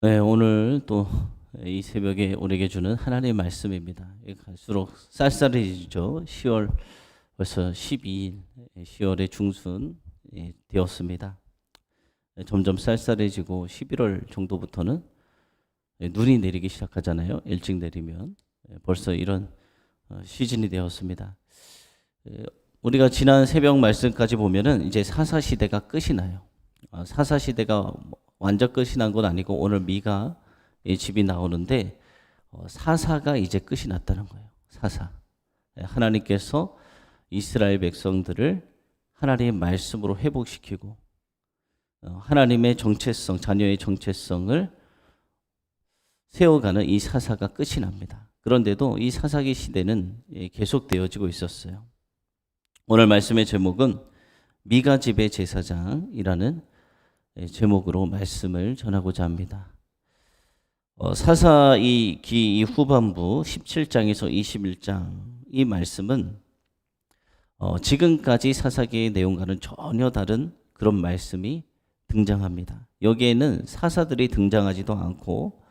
네, 오늘 또 이 새벽에 우리에게 주는 하나님의 말씀입니다. 갈수록 쌀쌀해지죠. 10월 벌써 12일, 10월의 중순 되었습니다. 점점 쌀쌀해지고 11월 정도부터는 눈이 내리기 시작하잖아요. 일찍 내리면 벌써 이런 시즌이 되었습니다. 우리가 지난 새벽 말씀까지 보면은 이제 사사 시대가 끝이 나요. 사사 시대가 완전 끝이 난 건 아니고 오늘 미가 집이 나오는데 사사가 이제 끝이 났다는 거예요. 사사. 하나님께서 이스라엘 백성들을 하나님의 말씀으로 회복시키고 하나님의 정체성, 자녀의 정체성을 세워가는 이 사사가 끝이 납니다. 그런데도 이 사사기 시대는 계속되어지고 있었어요. 오늘 말씀의 제목은 미가 집의 제사장이라는 제목으로 말씀을 전하고자 합니다. 사사기 후반부 17장에서 21장 이 말씀은 지금까지 사사기의 내용과는 전혀 다른 그런 말씀이 등장합니다. 여기에는 사사들이 등장하지도 않고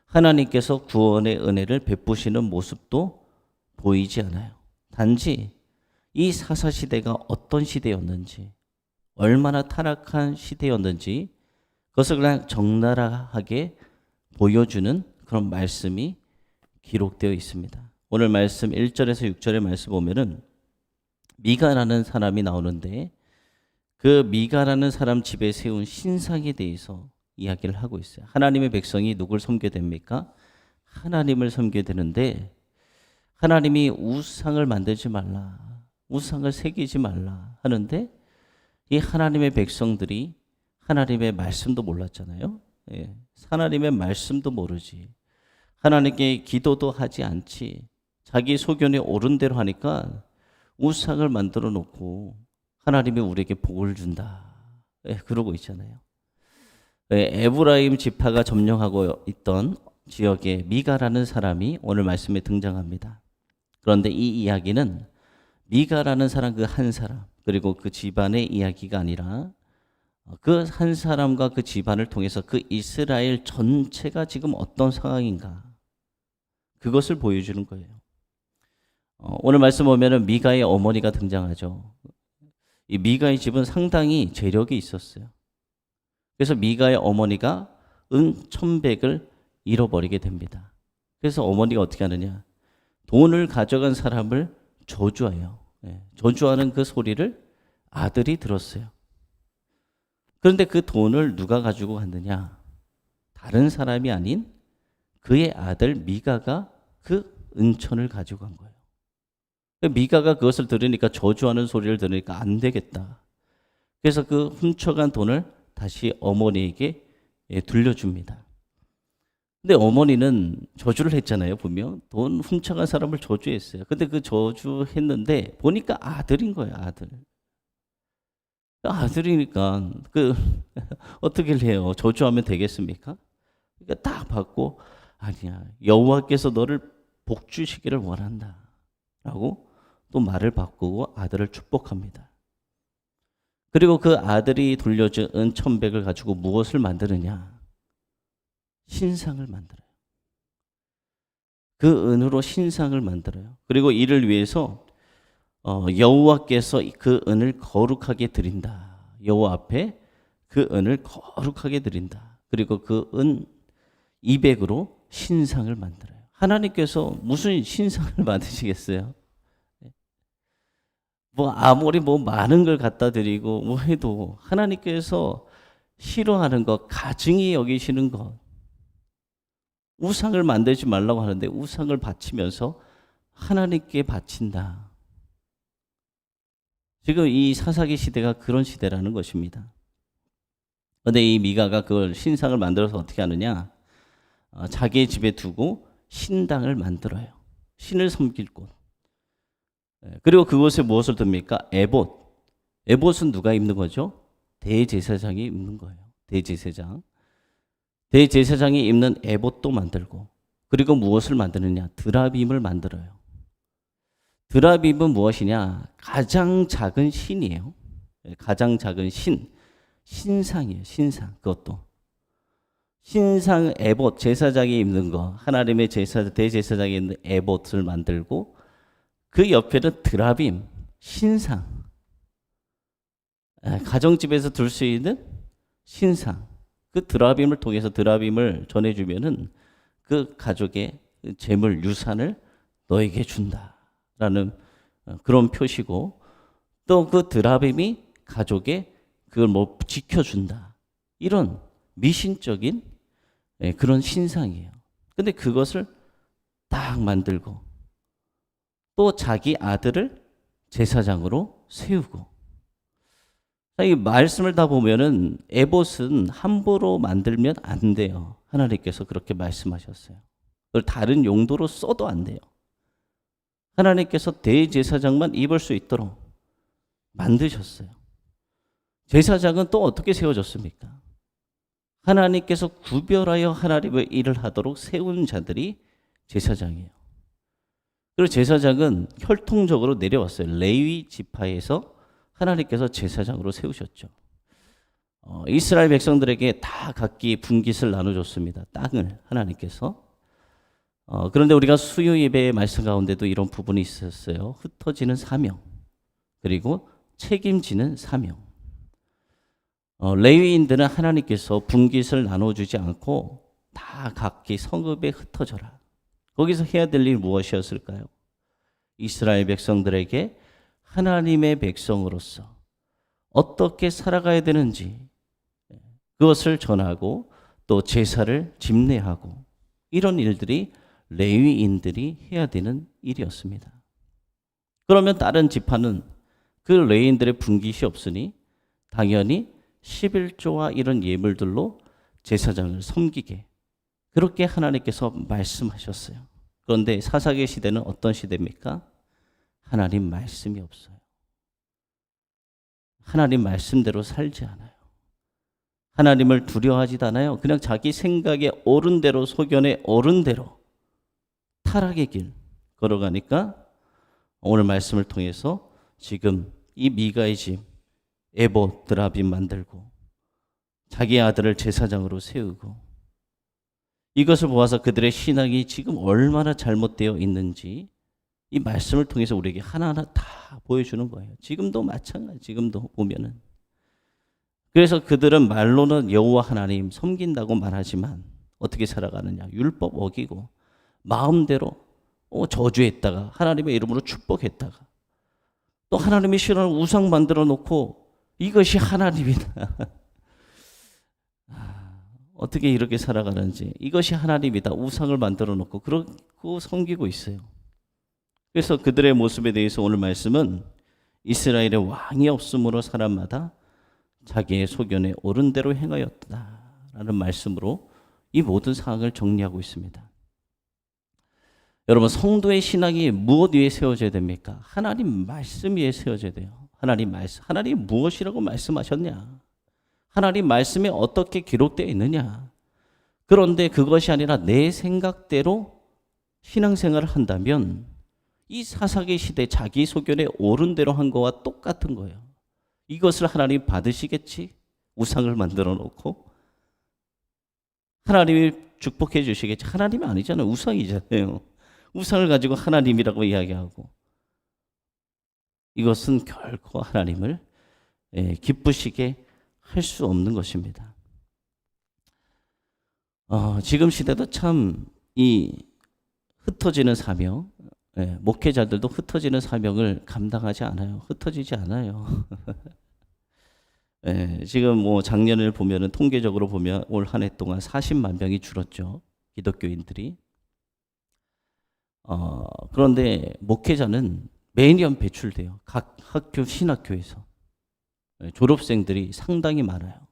하나님께서 구원의 은혜를 베푸시는 모습도 보이지 않아요. 단지 이 사사 시대가 어떤 시대였는지, 얼마나 타락한 시대였는지 그것을 그냥 적나라하게 보여주는 그런 말씀이 기록되어 있습니다. 오늘 말씀 1절에서 6절의 말씀 보면은 미가라는 사람이 나오는데 그 미가라는 사람 집에 세운 신상에 대해서 이야기를 하고 있어요. 하나님의 백성이 누굴 섬겨야 됩니까? 하나님을 섬겨야 되는데 하나님이 우상을 만들지 말라, 우상을 새기지 말라 하는데 이 하나님의 백성들이 하나님의 말씀도 몰랐잖아요. 하나님의 말씀도 모르지. 하나님께 기도도 하지 않지. 자기 소견에 옳은 대로 하니까 우상을 만들어 놓고 하나님이 우리에게 복을 준다. 그러고 있잖아요. 에브라임 지파가 점령하고 있던 지역에 미가라는 사람이 오늘 말씀에 등장합니다. 그런데 이 이야기는 미가라는 사람 그 한 사람 그리고 그 집안의 이야기가 아니라 그 한 사람과 그 집안을 통해서 그 이스라엘 전체가 지금 어떤 상황인가 그것을 보여주는 거예요. 오늘 말씀 보면은 미가의 어머니가 등장하죠. 이 미가의 집은 상당히 재력이 있었어요. 그래서 미가의 어머니가 은 1,100을 잃어버리게 됩니다. 그래서 어머니가 어떻게 하느냐? 돈을 가져간 사람을 저주해요. 저주하는 그 소리를 아들이 들었어요. 그런데 그 돈을 누가 가지고 갔느냐? 다른 사람이 아닌 그의 아들 미가가 그 은천을 가지고 간 거예요. 미가가 그것을 들으니까 저주하는 소리를 들으니까 안 되겠다. 그래서 그 훔쳐간 돈을 다시 어머니에게 돌려줍니다. 근데 어머니는 저주를 했잖아요. 분명 돈 훔쳐간 사람을 저주했어요. 근데 그 저주했는데 보니까 아들인 거예요. 아들. 아들이니까 그 어떻게 해요? 저주하면 되겠습니까? 그러니까 딱 받고 아니야. 여호와께서 너를 복 주시기를 원한다라고 또 말을 바꾸고 아들을 축복합니다. 그리고 그 아들이 돌려준 은 1,100을 가지고 무엇을 만드느냐? 신상을 만들어요. 그 은으로 신상을 만들어요. 그리고 이를 위해서 여호와께서 그 은을 거룩하게 드린다. 여호와 앞에 그 은을 거룩하게 드린다. 그리고 그 은 200으로 신상을 만들어요. 하나님께서 무슨 신상을 만드시겠어요? 뭐 아무리 뭐 많은 걸 갖다 드리고 뭐 해도 하나님께서 싫어하는 것, 가증히 여기시는 것, 우상을 만들지 말라고 하는데 우상을 바치면서 하나님께 바친다. 지금 이 사사기 시대가 그런 시대라는 것입니다. 그런데 이 미가가 그걸 신상을 만들어서 어떻게 하느냐? 자기의 집에 두고 신당을 만들어요. 신을 섬길 곳. 그리고 그곳에 무엇을 둡니까? 에봇. 에봇은 누가 입는 거죠? 대제사장이 입는 거예요. 대제사장. 대제사장이 입는 에봇도 만들고 그리고 무엇을 만드느냐? 드라빔을 만들어요. 드라빔은 무엇이냐? 가장 작은 신이에요. 가장 작은 신. 신상이에요. 신상. 그것도. 신상 에봇, 제사장이 입는 거, 하나님의 대제사장이 입는 에봇을 만들고 그 옆에는 드라빔, 신상, 가정집에서 둘 수 있는 신상, 그 드라빔을 통해서 드라빔을 전해주면은 그 가족의 재물, 유산을 너에게 준다라는 그런 표시고, 또 그 드라빔이 가족의 그걸 뭐 지켜준다, 이런 미신적인 그런 신상이에요. 근데 그것을 딱 만들고 또 자기 아들을 제사장으로 세우고, 이 말씀을 다 보면은 에봇은 함부로 만들면 안 돼요. 하나님께서 그렇게 말씀하셨어요. 그걸 다른 용도로 써도 안 돼요. 하나님께서 대제사장만 입을 수 있도록 만드셨어요. 제사장은 또 어떻게 세워졌습니까? 하나님께서 구별하여 하나님의 일을 하도록 세운 자들이 제사장이에요. 그리고 제사장은 혈통적으로 내려왔어요. 레위 지파에서 하나님께서 제사장으로 세우셨죠. 이스라엘 백성들에게 다 각기 분깃을 나눠줬습니다. 땅을 하나님께서. 그런데 우리가 수요 예배의 말씀 가운데도 이런 부분이 있었어요. 흩어지는 사명, 그리고 책임지는 사명. 레위인들은 하나님께서 분깃을 나눠주지 않고 다 각기 성읍에 흩어져라. 거기서 해야 될 일 무엇이었을까요? 이스라엘 백성들에게 하나님의 백성으로서 어떻게 살아가야 되는지 그것을 전하고 또 제사를 집례하고, 이런 일들이 레위인들이 해야 되는 일이었습니다. 그러면 다른 지파는 그 레위인들의 분깃이 없으니 당연히 11조와 이런 예물들로 제사장을 섬기게, 그렇게 하나님께서 말씀하셨어요. 그런데 사사기 시대는 어떤 시대입니까? 하나님 말씀이 없어요. 하나님 말씀대로 살지 않아요. 하나님을 두려워하지도 않아요. 그냥 자기 생각에 옳은 대로, 소견에 옳은 대로 타락의 길 걸어가니까 오늘 말씀을 통해서 지금 이 미가의 집 에봇 드라빔 만들고 자기 아들을 제사장으로 세우고, 이것을 보아서 그들의 신앙이 지금 얼마나 잘못되어 있는지 이 말씀을 통해서 우리에게 하나하나 다 보여주는 거예요. 지금도 마찬가지, 지금도 보면은. 그래서 그들은 말로는 여호와 하나님 섬긴다고 말하지만 어떻게 살아가느냐? 율법 어기고 마음대로 저주했다가 하나님의 이름으로 축복했다가 또 하나님이 싫어하는 우상 만들어 놓고 이것이 하나님이다. 어떻게 이렇게 살아가는지, 이것이 하나님이다. 우상을 만들어 놓고 그러고 섬기고 있어요. 그래서 그들의 모습에 대해서 오늘 말씀은 이스라엘의 왕이 없으므로 사람마다 자기의 소견에 옳은 대로 행하였다라는 말씀으로 이 모든 상황을 정리하고 있습니다. 여러분, 성도의 신앙이 무엇 위에 세워져야 됩니까? 하나님 말씀 위에 세워져야 돼요. 하나님 말씀. 하나님이 무엇이라고 말씀하셨냐? 하나님 말씀에 어떻게 기록되어 있느냐? 그런데 그것이 아니라 내 생각대로 신앙생활을 한다면 이 사사기 시대 자기 소견에 옳은 대로 한 거와 똑같은 거예요. 이것을 하나님 받으시겠지? 우상을 만들어 놓고 하나님이 축복해 주시겠지? 하나님이 아니잖아요. 우상이잖아요. 우상을 가지고 하나님이라고 이야기하고, 이것은 결코 하나님을 기쁘시게 할 수 없는 것입니다. 지금 시대도 참 이 흩어지는 사명, 목회자들도 흩어지는 사명을 감당하지 않아요. 흩어지지 않아요. 지금 뭐 작년을 보면은 통계적으로 보면 올 한 해 동안 40만 명이 줄었죠. 기독교인들이. 그런데 목회자는 매년 배출돼요. 각 학교, 신학교에서. 졸업생들이 상당히 많아요.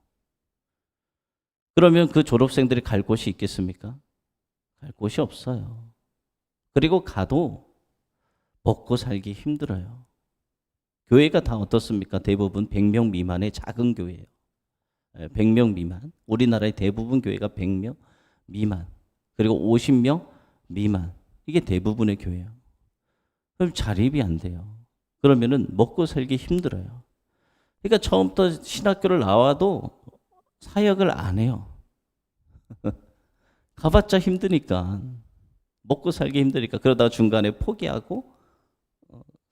그러면 그 졸업생들이 갈 곳이 있겠습니까? 갈 곳이 없어요. 그리고 가도 먹고 살기 힘들어요. 교회가 다 어떻습니까? 대부분 100명 미만의 작은 교회예요. 100명 미만. 우리나라의 대부분 교회가 100명 미만. 그리고 50명 미만. 이게 대부분의 교회예요. 그럼 자립이 안 돼요. 그러면은 먹고 살기 힘들어요. 그러니까 처음부터 신학교를 나와도 사역을 안 해요. 가봤자 힘드니까, 먹고 살기 힘드니까, 그러다가 중간에 포기하고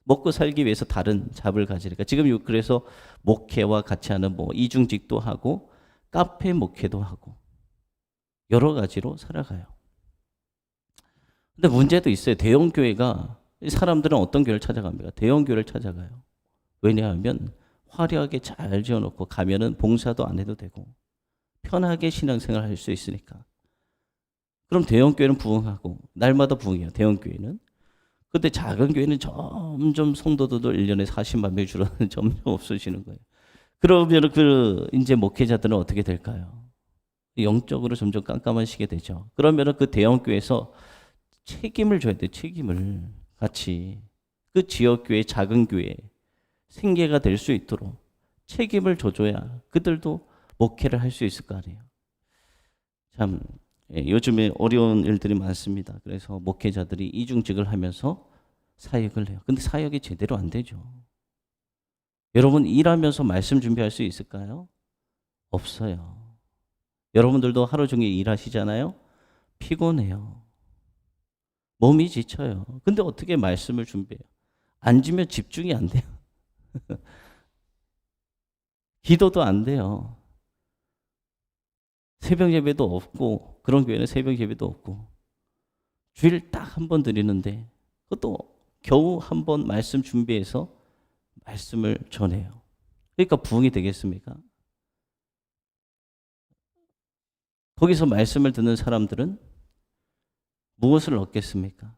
먹고 살기 위해서 다른 잡을 가지니까 지금 그래서 목회와 같이 하는 뭐 이중직도 하고 카페 목회도 하고 여러 가지로 살아가요. 근데 문제도 있어요. 대형 교회가, 사람들은 어떤 교회를 찾아갑니까? 대형 교회를 찾아가요. 왜냐하면 화려하게 잘 지어놓고 가면은 봉사도 안 해도 되고 편하게 신앙생활 할 수 있으니까. 그럼 대형 교회는 부흥하고 날마다 부흥해요. 대형 교회는. 근데 작은 교회는 점점 성도들도 1년에 40만 명이 줄어드는 점점 없어지는 거예요. 그러면 이제 목회자들은 어떻게 될까요? 영적으로 점점 깜깜해지게 되죠. 그러면 그 대형 교회에서 책임을 져야 돼요. 책임을 같이 그 지역 교회, 작은 교회 생계가 될 수 있도록 책임을 져줘야 그들도 목회를 할 수 있을 거 아니에요. 참 요즘에 어려운 일들이 많습니다. 그래서 목회자들이 이중직을 하면서 사역을 해요. 근데 사역이 제대로 안 되죠. 여러분 일하면서 말씀 준비할 수 있을까요? 없어요. 여러분들도 하루 종일 일하시잖아요. 피곤해요. 몸이 지쳐요. 근데 어떻게 말씀을 준비해요? 앉으면 집중이 안 돼요. 기도도 안 돼요. 새벽 예배도 없고, 그런 교회는 새벽 예배도 없고, 주일 딱 한 번 드리는데 그것도 겨우 한 번 말씀 준비해서 말씀을 전해요. 그러니까 부흥이 되겠습니까? 거기서 말씀을 듣는 사람들은 무엇을 얻겠습니까?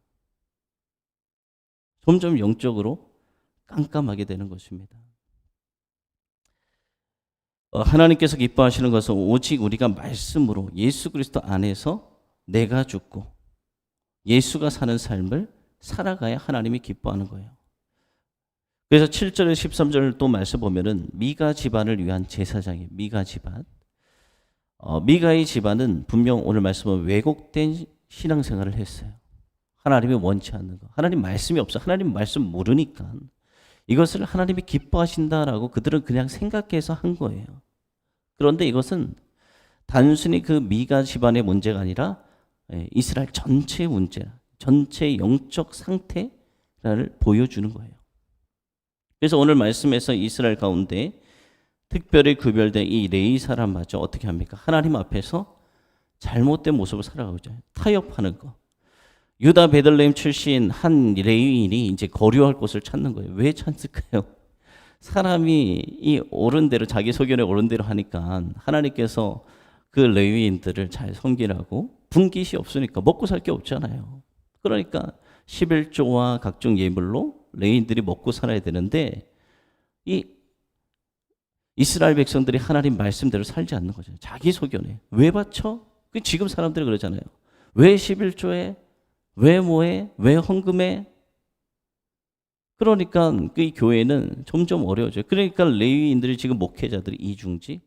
점점 영적으로 깜깜하게 되는 것입니다. 하나님께서 기뻐하시는 것은 오직 우리가 말씀으로 예수 그리스도 안에서 내가 죽고 예수가 사는 삶을 살아가야 하나님이 기뻐하는 거예요. 그래서 7절에 13절 또 말씀 보면은 미가 집안을 위한 제사장이에요. 미가 집안. 미가의 집안은 분명 오늘 말씀은 왜곡된 신앙생활을 했어요. 하나님이 원치 않는 거. 하나님 말씀이 없어. 하나님 말씀 모르니까. 이것을 하나님이 기뻐하신다라고 그들은 그냥 생각해서 한 거예요. 그런데 이것은 단순히 그 미가 집안의 문제가 아니라 이스라엘 전체의 문제, 전체의 영적 상태를 보여주는 거예요. 그래서 오늘 말씀에서 이스라엘 가운데 특별히 구별된 이 레위 사람마저 어떻게 합니까? 하나님 앞에서 잘못된 모습을 살아가고 있죠. 타협하는 거. 유다 베들레헴 출신 한 레위인이 이제 거류할 곳을 찾는 거예요. 왜 찾을까요? 사람이 이 옳은 대로 자기 소견에 옳은 대로 하니까 하나님께서 그 레위인들을 잘 섬기라고 분깃이 없으니까 먹고 살 게 없잖아요. 그러니까 11조와 각종 예물로 레위인들이 먹고 살아야 되는데 이 이스라엘 백성들이 하나님 말씀대로 살지 않는 거죠. 자기 소견에. 왜 바쳐? 지금 사람들이 그러잖아요. 왜 11조에? 왜 뭐해? 왜 헌금해? 그러니까 그 교회는 점점 어려워져요. 그러니까 레위인들이 지금 목회자들이 이중직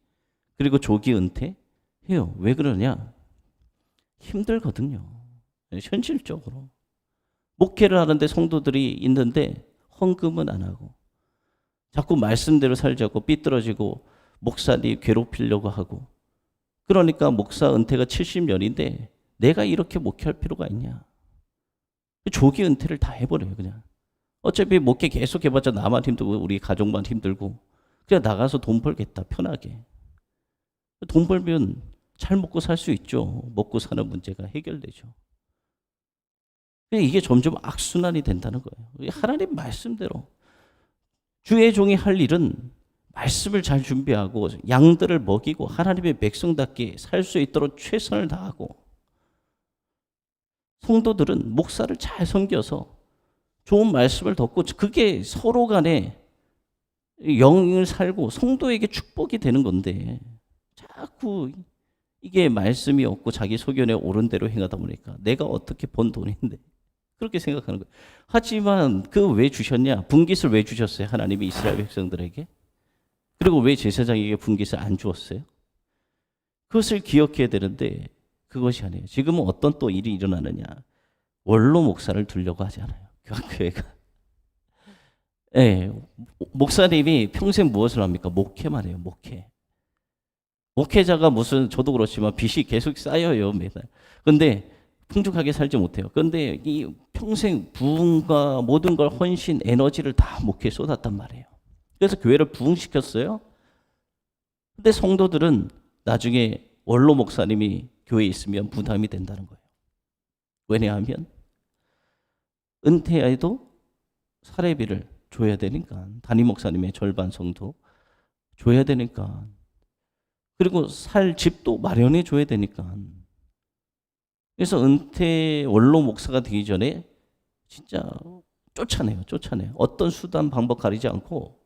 그리고 조기 은퇴해요. 왜 그러냐? 힘들거든요. 현실적으로. 목회를 하는데 성도들이 있는데 헌금은 안 하고 자꾸 말씀대로 살자고 삐뚤어지고 목사님 괴롭히려고 하고 그러니까 목사 은퇴가 70년인데 내가 이렇게 목회할 필요가 있냐. 조기 은퇴를 다 해버려요 그냥. 어차피 목회 계속 해봤자 나만 힘들고 우리 가족만 힘들고 그냥 나가서 돈 벌겠다 편하게. 돈 벌면 잘 먹고 살 수 있죠. 먹고 사는 문제가 해결되죠. 이게 점점 악순환이 된다는 거예요. 하나님 말씀대로 주의 종이 할 일은 말씀을 잘 준비하고 양들을 먹이고 하나님의 백성답게 살 수 있도록 최선을 다하고 성도들은 목사를 잘 섬겨서 좋은 말씀을 듣고 그게 서로 간에 영을 살고 성도에게 축복이 되는 건데 자꾸 이게 말씀이 없고 자기 소견에 옳은 대로 행하다 보니까 내가 어떻게 번 돈인데 그렇게 생각하는 거예요. 하지만 그 왜 주셨냐? 분깃을 왜 주셨어요? 하나님이 이스라엘 백성들에게. 그리고 왜 제사장에게 분깃을 안 주었어요? 그것을 기억해야 되는데 그것이 아니에요. 지금은 어떤 또 일이 일어나느냐? 원로 목사를 두려고 하지 않아요. 교회가. 네, 목사님이 평생 무엇을 합니까? 목회만 해요. 목회. 목회자가 무슨, 저도 그렇지만 빚이 계속 쌓여요, 매달. 근데 풍족하게 살지 못해요. 근데 이 평생 부흥과 모든 걸 헌신, 에너지를 다 목회에 쏟았단 말이에요. 그래서 교회를 부흥시켰어요. 근데 성도들은 나중에 원로 목사님이 교회에 있으면 부담이 된다는 거예요. 왜냐하면 은퇴해도 사례비를 줘야 되니까, 담임 목사님의 절반 정도 줘야 되니까, 그리고 살 집도 마련해 줘야 되니까. 그래서 은퇴 원로 목사가 되기 전에 진짜 쫓아내요. 어떤 수단 방법 가리지 않고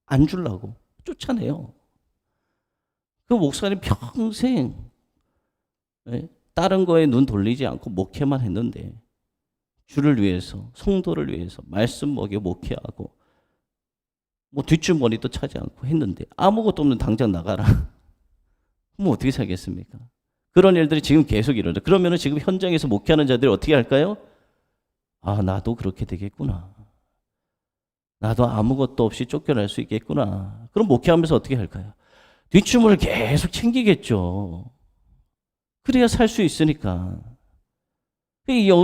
안 주려고 쫓아내요. 그 목사님 평생 다른 거에 눈 돌리지 않고 목회만 했는데, 주를 위해서, 성도를 위해서 말씀 먹여 목회하고 뭐 뒷주머니도 차지 않고 했는데 아무것도 없는 당장 나가라. 뭐 어떻게 살겠습니까? 그런 일들이 지금 계속 일어나죠. 그러면은 지금 현장에서 목회하는 자들이 어떻게 할까요? 아, 나도 그렇게 되겠구나. 나도 아무것도 없이 쫓겨날 수 있겠구나. 그럼 목회하면서 어떻게 할까요? 뒷주머니를 계속 챙기겠죠. 그래야 살 수 있으니까.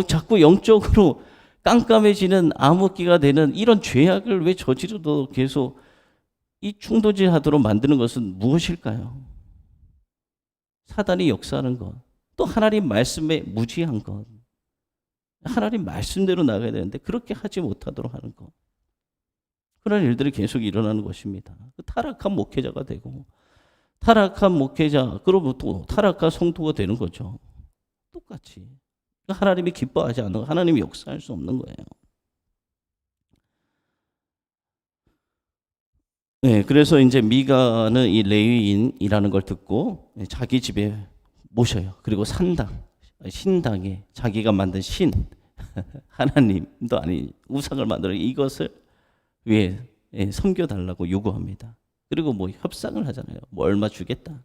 자꾸 영적으로 깜깜해지는 암흑기가 되는 이런 죄악을 왜 저지르도 계속 이 충동질하도록 만드는 것은 무엇일까요? 사단이 역사하는 것, 또 하나님 말씀에 무지한 것. 하나님 말씀대로 나가야 되는데 그렇게 하지 못하도록 하는 것. 그런 일들이 계속 일어나는 것입니다. 타락한 목회자가 되고, 타락한 목회자, 그러면 또 타락한 성도가 되는 거죠. 똑같이. 하나님이 기뻐하지 않는 거, 하나님이 역사할 수 없는 거예요. 네, 그래서 이제 미가는 이 레위인이라는 걸 듣고 자기 집에 모셔요. 그리고 신당에 자기가 만든 신, 하나님도 아닌 우상을 만들어 이것을 위해 섬겨달라고 요구합니다. 그리고 뭐 협상을 하잖아요. 뭐 얼마 주겠다.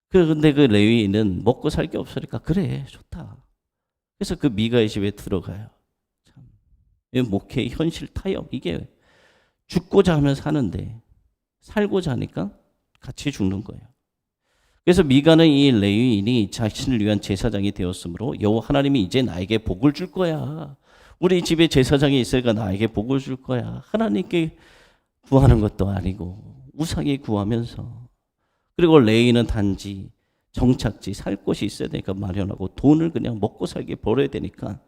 근데 그 레위인은 먹고 살 게 없으니까 그래, 좋다. 그래서 그 미가의 집에 들어가요. 참, 목회의 현실 타협, 이게 죽고자 하면 사는데 살고자 하니까 같이 죽는 거예요. 그래서 미가는 이 레위인이 자신을 위한 제사장이 되었으므로 여호와 하나님이 이제 나에게 복을 줄 거야. 우리 집에 제사장이 있으니까 나에게 복을 줄 거야. 하나님께 구하는 것도 아니고 우상에 구하면서, 그리고 레위인은 단지 정착지, 살 곳이 있어야 되니까 마련하고 돈을 그냥 먹고 살게 벌어야 되니까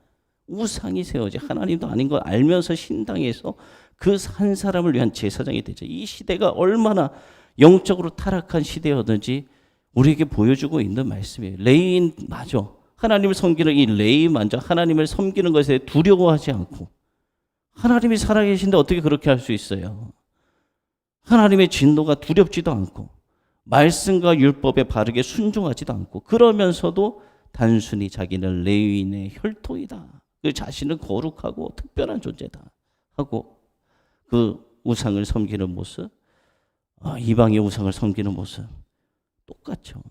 우상이 세워지 하나님도 아닌 걸 알면서 신당에서 그 한 사람을 위한 제사장이 되죠. 이 시대가 얼마나 영적으로 타락한 시대였는지 우리에게 보여주고 있는 말씀이에요. 레위인 맞아. 하나님을 섬기는 이 레위인마저 하나님을 섬기는 것에 두려워하지 않고, 하나님이 살아계신데 어떻게 그렇게 할 수 있어요? 하나님의 진노가 두렵지도 않고 말씀과 율법에 바르게 순종하지도 않고, 그러면서도 단순히 자기는 레위인의 혈통이다, 그 자신은 거룩하고 특별한 존재다 하고 그 우상을 섬기는 모습, 이방의 우상을 섬기는 모습 똑같죠.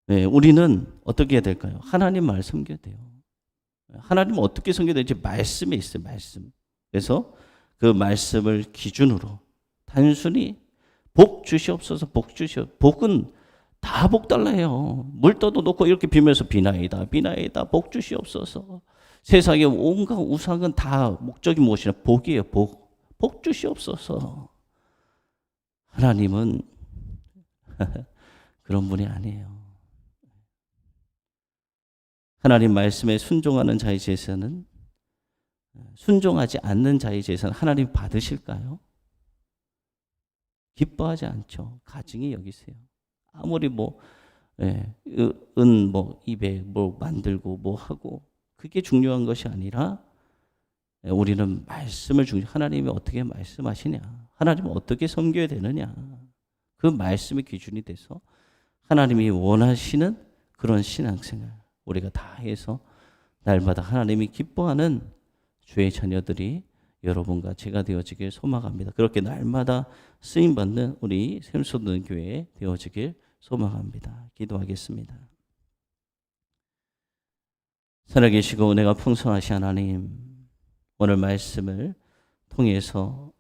네, 우리는 어떻게 해야 될까요? 하나님 말 섬겨야 돼요. 하나님 어떻게 섬겨야 될지 말씀에 있어요. 말씀. 그래서 그 말씀을 기준으로 단순히 복 주시옵소서, 복 주시옵. 복은 다 복 달라 해요. 물 떠도 놓고 이렇게 비면서 비나이다, 비나이다, 복 주시옵소서. 세상의 온갖 우상은 다 목적이 무엇이냐? 복이에요. 복. 복 주시옵소서. 하나님은 그런 분이 아니에요. 하나님 말씀에 순종하는 자의 제사는, 순종하지 않는 자의 제사는 하나님 받으실까요? 기뻐하지 않죠. 가증히 여기세요. 아무리 입에 뭐 만들고 뭐 하고, 그게 중요한 것이 아니라 우리는 말씀을 하나님이 어떻게 말씀하시냐, 하나님은 어떻게 섬겨야 되느냐, 그 말씀이 기준이 돼서 하나님이 원하시는 그런 신앙생활 우리가 다 해서 날마다 하나님이 기뻐하는 주의 자녀들이 여러분과 제가 되어지길 소망합니다. 그렇게 날마다 쓰임받는 우리 샘솟는 교회 되어지길 소망합니다. 기도하겠습니다. 살아계시고 은혜가 풍성하신 하나님, 오늘 말씀을 통해서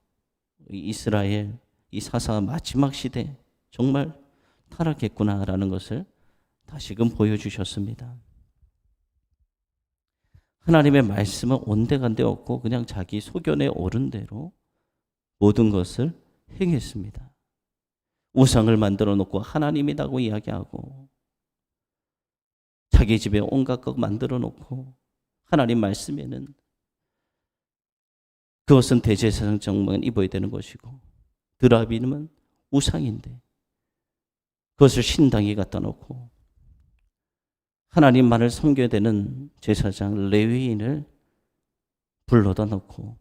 이스라엘 이 사사 마지막 시대 정말 타락했구나라는 것을 다시금 보여주셨습니다. 하나님의 말씀은 온데간데 없고 그냥 자기 소견에 오른 대로 모든 것을 행했습니다. 우상을 만들어 놓고 하나님이라고 이야기하고 자기 집에 온갖 것 만들어 놓고 하나님 말씀에는 그것은 대제사장 정만 입어야 되는 것이고 드라빔은 우상인데 그것을 신당에 갖다 놓고 하나님만을 섬겨야 되는 제사장 레위인을 불러다 놓고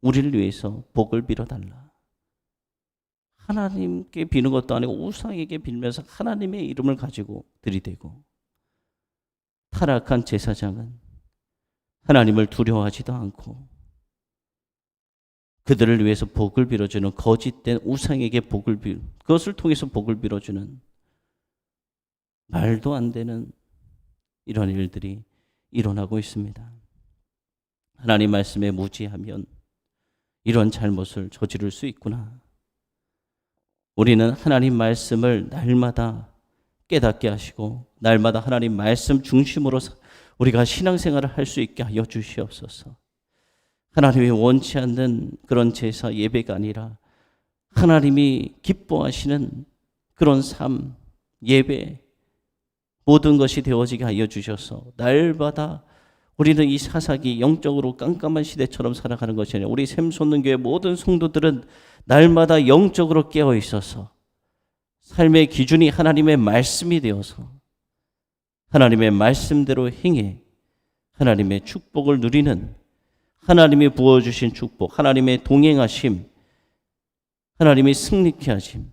우리를 위해서 복을 빌어달라. 하나님께 비는 것도 아니고 우상에게 빌면서 하나님의 이름을 가지고 들이대고 타락한 제사장은 하나님을 두려워하지도 않고 그들을 위해서 복을 빌어주는 거짓된 우상에게 그것을 통해서 복을 빌어주는 말도 안 되는 이런 일들이 일어나고 있습니다. 하나님 말씀에 무지하면 이런 잘못을 저지를 수 있구나. 우리는 하나님 말씀을 날마다 깨닫게 하시고 날마다 하나님 말씀 중심으로 우리가 신앙생활을 할 수 있게 하여 주시옵소서. 하나님이 원치 않는 그런 제사 예배가 아니라 하나님이 기뻐하시는 그런 삶, 예배, 모든 것이 되어지게 하여 주셔서 날마다 우리는 이 사사기 영적으로 깜깜한 시대처럼 살아가는 것이 아니라 우리 샘솟는 교회 모든 성도들은 날마다 영적으로 깨어 있어서 삶의 기준이 하나님의 말씀이 되어서 하나님의 말씀대로 행해 하나님의 축복을 누리는 하나님이 부어주신 축복, 하나님의 동행하심, 하나님의 승리케 하심,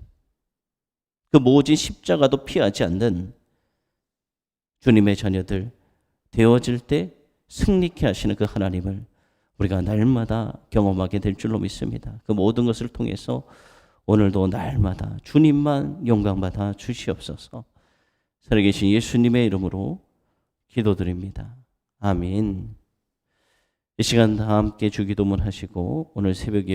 그 모진 십자가도 피하지 않는 주님의 자녀들 되어질 때 승리케 하시는 그 하나님을 우리가 날마다 경험하게 될 줄로 믿습니다. 그 모든 것을 통해서 오늘도 날마다 주님만 영광받아 주시옵소서. 살아계신 예수님의 이름으로 기도드립니다. 아멘. 이 시간 다 함께 주기도문 하시고 오늘 새벽에